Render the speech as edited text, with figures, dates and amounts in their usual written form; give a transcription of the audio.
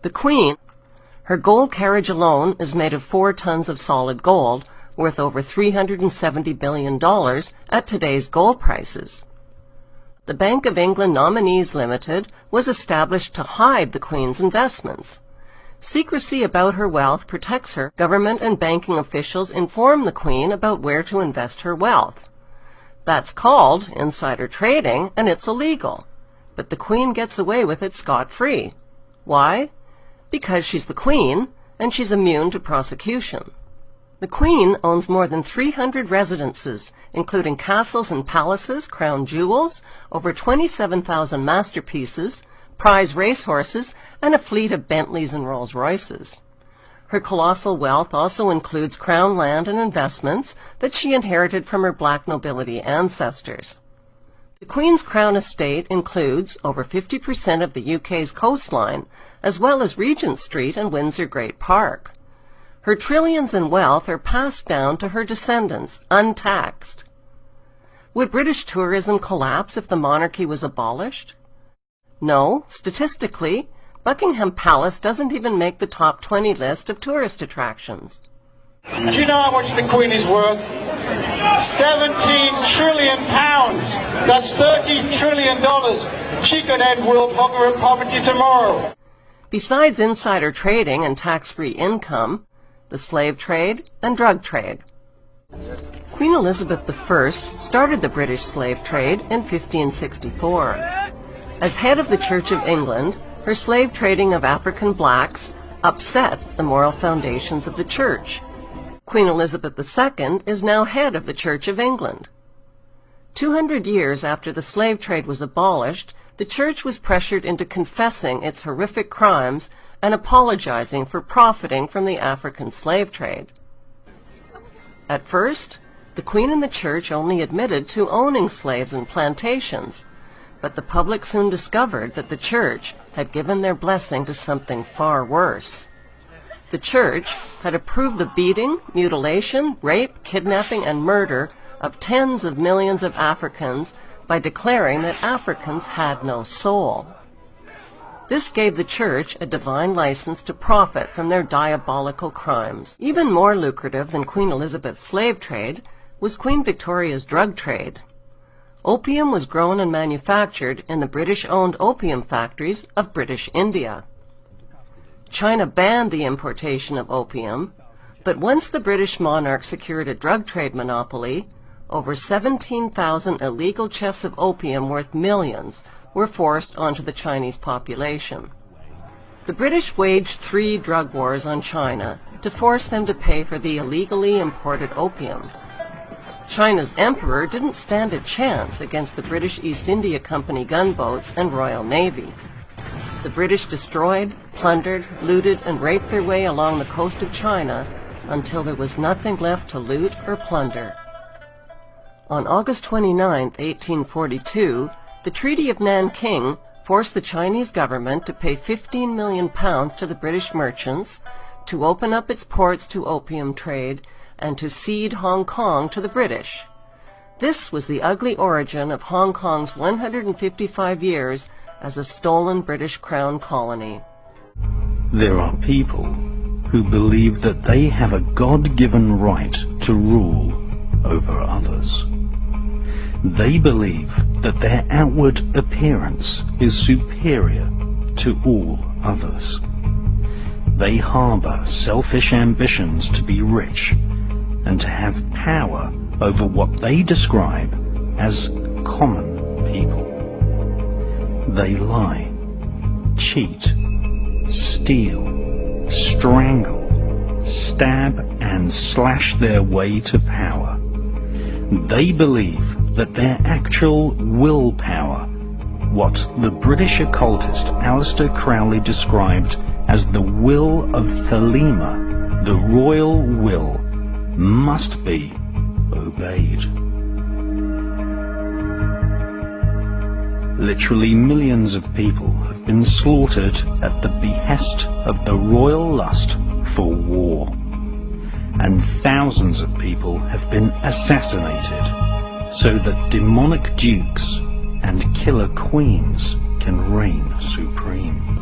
The Queen, her gold carriage alone is made of 4 tons of solid gold, worth over $370 billion at today's gold prices. The Bank of England Nominees Limited was established to hide the Queen's investments. Secrecy about her wealth protects her. Government and banking officials inform the Queen about where to invest her wealth. That's called insider trading, and it's illegal. But the Queen gets away with it scot-free. Why? Because she's the Queen, and she's immune to prosecution. The Queen owns more than 300 residences, including castles and palaces, crown jewels, over 27,000 masterpieces, prize racehorses, and a fleet of Bentleys and Rolls-Royces. Her colossal wealth also includes crown land and investments that she inherited from her black nobility ancestors. The Queen's Crown Estate includes over 50% of the UK's coastline, as well as Regent Street and Windsor Great Park. Her trillions in wealth are passed down to her descendants, untaxed. Would British tourism collapse if the monarchy was abolished? No, statistically, Buckingham Palace doesn't even make the top 20 list of tourist attractions. Do you know how much the Queen is worth? 17 trillion pounds. That's $30 trillion. She could end world hunger and poverty tomorrow. Besides insider trading and tax-free income, the slave trade and drug trade. Queen Elizabeth I started the British slave trade in 1564. As head of the Church of England, her slave trading of African blacks upset the moral foundations of the Church. Queen Elizabeth II is now head of the Church of England. 200 years after the slave trade was abolished, the Church was pressured into confessing its horrific crimes and apologizing for profiting from the African slave trade. At first, the Queen and the Church only admitted to owning slaves and plantations, but the public soon discovered that the Church had given their blessing to something far worse. The Church had approved the beating, mutilation, rape, kidnapping, and murder of tens of millions of Africans by declaring that Africans had no soul. This gave the Church a divine license to profit from their diabolical crimes. Even more lucrative than Queen Elizabeth's slave trade was Queen Victoria's drug trade. Opium was grown and manufactured in the British-owned opium factories of British India. China banned the importation of opium, but once the British monarch secured a drug trade monopoly, over 17,000 illegal chests of opium worth millions were forced onto the Chinese population. The British waged 3 drug wars on China to force them to pay for the illegally imported opium. China's emperor didn't stand a chance against the British East India Company gunboats and Royal Navy. The British destroyed, plundered, looted, and raped their way along the coast of China until there was nothing left to loot or plunder. On August 29, 1842, the Treaty of Nanking forced the Chinese government to pay £15 million to the British merchants to open up its ports to opium trade and to cede Hong Kong to the British. This was the ugly origin of Hong Kong's 155 years as a stolen British Crown colony. There are people who believe that they have a God-given right to rule over others. They believe that their outward appearance is superior to all others. They harbor selfish ambitions to be rich and to have power over what they describe as common people. They lie, cheat, steal, strangle, stab and slash their way to power. They believe that their actual willpower, what the British occultist Aleister Crowley described as the will of Thelema, the royal will, must be obeyed. Literally millions of people have been slaughtered at the behest of the royal lust for war, and thousands of people have been assassinated so that demonic dukes and killer queens can reign supreme.